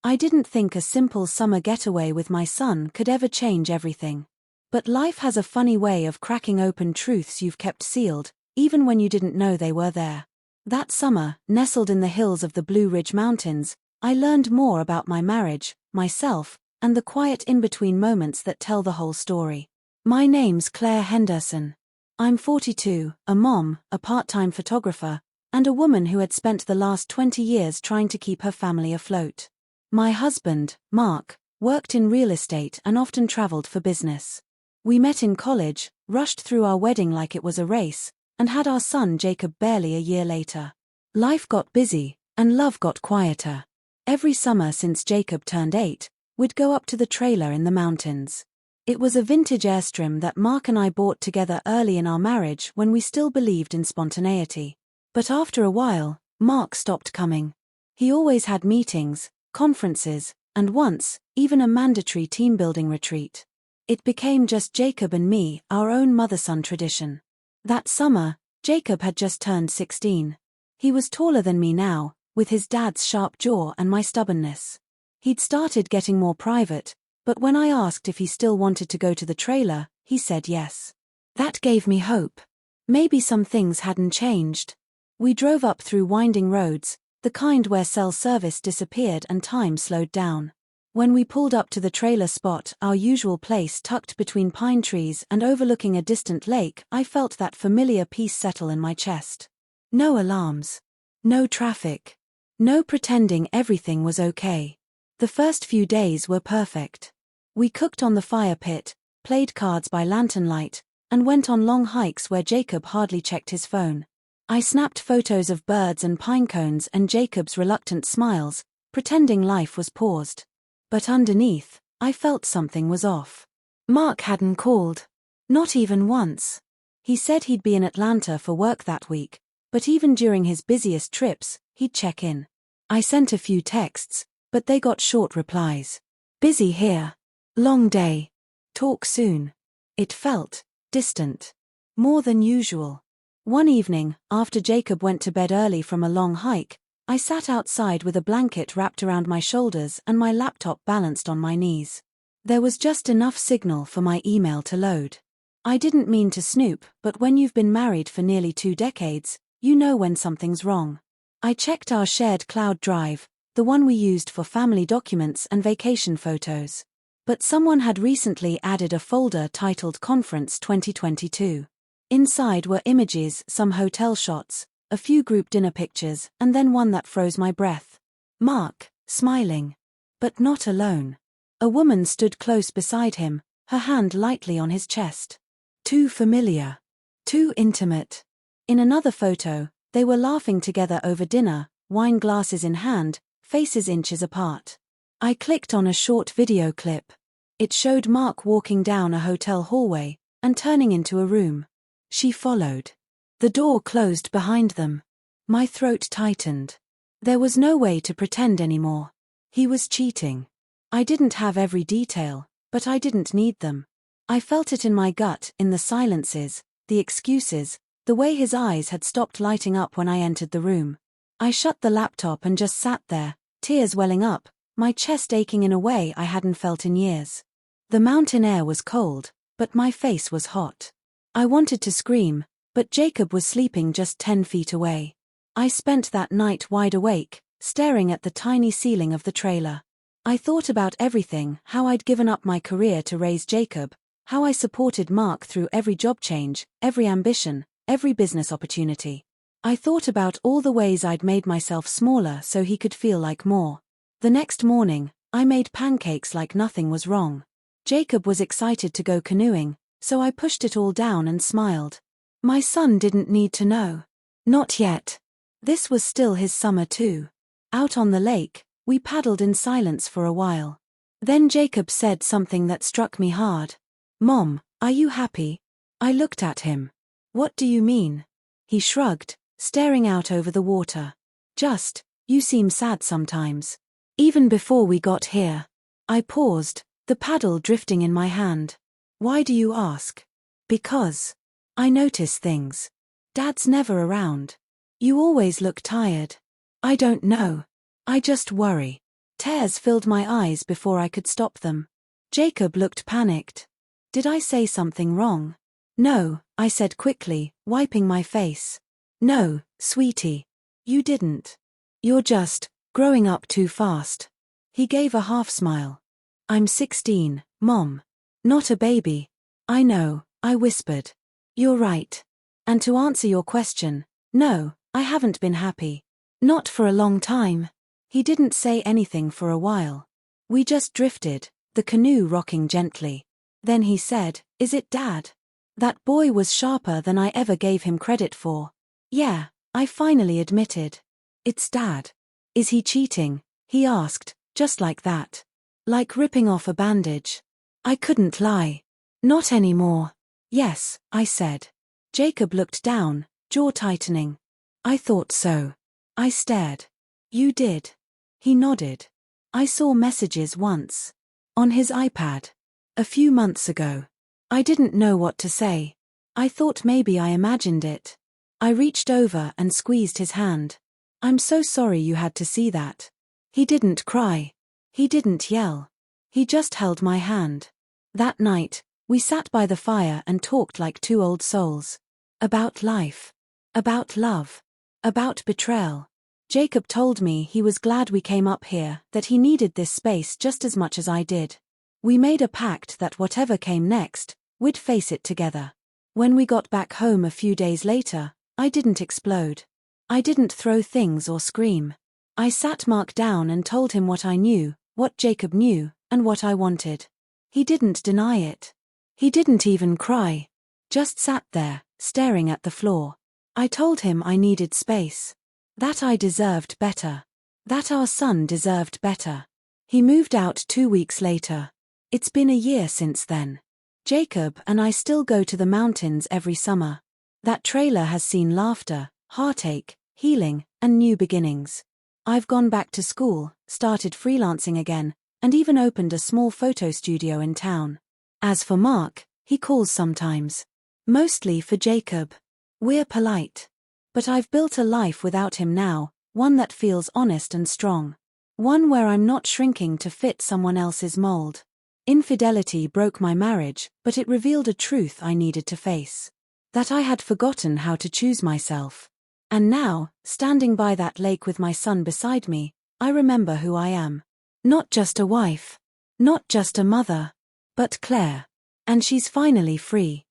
I didn't think a simple summer getaway with my son could ever change everything. But life has a funny way of cracking open truths you've kept sealed, even when you didn't know they were there. That summer, nestled in the hills of the Blue Ridge Mountains, I learned more about my marriage, myself, and the quiet in-between moments that tell the whole story. My name's Claire Henderson. I'm 42, a mom, a part-time photographer, and a woman who had spent the last 20 years trying to keep her family afloat. My husband, Mark, worked in real estate and often traveled for business. We met in college, rushed through our wedding like it was a race, and had our son Jacob barely a year later. Life got busy, and love got quieter. Every summer since Jacob turned 8, we'd go up to the trailer in the mountains. It was a vintage Airstream that Mark and I bought together early in our marriage when we still believed in spontaneity. But after a while, Mark stopped coming. He always had meetings, conferences, and once, even a mandatory team-building retreat. It became just Jacob and me, our own mother-son tradition. That summer, Jacob had just turned 16. He was taller than me now, with his dad's sharp jaw and my stubbornness. He'd started getting more private, but when I asked if he still wanted to go to the trailer, he said yes. That gave me hope. Maybe some things hadn't changed. We drove up through winding roads, the kind where cell service disappeared and time slowed down. When we pulled up to the trailer spot, our usual place tucked between pine trees and overlooking a distant lake, I felt that familiar peace settle in my chest. No alarms. No traffic. No pretending everything was okay. The first few days were perfect. We cooked on the fire pit, played cards by lantern light, and went on long hikes where Jacob hardly checked his phone. I snapped photos of birds and pine cones and Jacob's reluctant smiles, pretending life was paused. But underneath, I felt something was off. Mark hadn't called. Not even once. He said he'd be in Atlanta for work that week, but even during his busiest trips, he'd check in. I sent a few texts, but they got short replies. Busy here. Long day. Talk soon. It felt distant. More than usual. One evening, after Jacob went to bed early from a long hike, I sat outside with a blanket wrapped around my shoulders and my laptop balanced on my knees. There was just enough signal for my email to load. I didn't mean to snoop, but when you've been married for nearly 2 decades, you know when something's wrong. I checked our shared cloud drive, the one we used for family documents and vacation photos. But someone had recently added a folder titled Conference 2022. Inside were images, some hotel shots, a few group dinner pictures, and then one that froze my breath. Mark, smiling. But not alone. A woman stood close beside him, her hand lightly on his chest. Too familiar. Too intimate. In another photo, they were laughing together over dinner, wine glasses in hand, faces inches apart. I clicked on a short video clip. It showed Mark walking down a hotel hallway and turning into a room. She followed. The door closed behind them. My throat tightened. There was no way to pretend anymore. He was cheating. I didn't have every detail, but I didn't need them. I felt it in my gut, in the silences, the excuses, the way his eyes had stopped lighting up when I entered the room. I shut the laptop and just sat there, tears welling up, my chest aching in a way I hadn't felt in years. The mountain air was cold, but my face was hot. I wanted to scream, but Jacob was sleeping just 10 feet away. I spent that night wide awake, staring at the tiny ceiling of the trailer. I thought about everything, how I'd given up my career to raise Jacob, how I supported Mark through every job change, every ambition, every business opportunity. I thought about all the ways I'd made myself smaller so he could feel like more. The next morning, I made pancakes like nothing was wrong. Jacob was excited to go canoeing, so I pushed it all down and smiled. My son didn't need to know. Not yet. This was still his summer too. Out on the lake, we paddled in silence for a while. Then Jacob said something that struck me hard. Mom, are you happy? I looked at him. What do you mean? He shrugged, staring out over the water. Just, you seem sad sometimes. Even before we got here. I paused, the paddle drifting in my hand. Why do you ask? Because. I notice things. Dad's never around. You always look tired. I don't know. I just worry. Tears filled my eyes before I could stop them. Jacob looked panicked. Did I say something wrong? No, I said quickly, wiping my face. No, sweetie. You didn't. You're just growing up too fast. He gave a half smile. I'm 16, Mom. Not a baby. I know, I whispered. You're right. And to answer your question, no, I haven't been happy. Not for a long time. He didn't say anything for a while. We just drifted, the canoe rocking gently. Then he said, Is it Dad? That boy was sharper than I ever gave him credit for. Yeah, I finally admitted. It's Dad. Is he cheating? He asked, just like that. Like ripping off a bandage. I couldn't lie. Not anymore. Yes, I said. Jacob looked down, jaw tightening. I thought so. I stared. You did. He nodded. I saw messages once. On his iPad. A few months ago. I didn't know what to say. I thought maybe I imagined it. I reached over and squeezed his hand. I'm so sorry you had to see that. He didn't cry. He didn't yell. He just held my hand. That night, we sat by the fire and talked like two old souls. About life. About love. About betrayal. Jacob told me he was glad we came up here, that he needed this space just as much as I did. We made a pact that whatever came next, we'd face it together. When we got back home a few days later, I didn't explode. I didn't throw things or scream. I sat Mark down and told him what I knew, what Jacob knew, and what I wanted. He didn't deny it. He didn't even cry. Just sat there, staring at the floor. I told him I needed space. That I deserved better. That our son deserved better. He moved out 2 weeks later. It's been a year since then. Jacob and I still go to the mountains every summer. That trailer has seen laughter, heartache, healing, and new beginnings. I've gone back to school, started freelancing again, and even opened a small photo studio in town. As for Mark, he calls sometimes. Mostly for Jacob. We're polite. But I've built a life without him now, one that feels honest and strong. One where I'm not shrinking to fit someone else's mold. Infidelity broke my marriage, but it revealed a truth I needed to face. That I had forgotten how to choose myself. And now, standing by that lake with my son beside me, I remember who I am. Not just a wife. Not just a mother. But Claire. And she's finally free.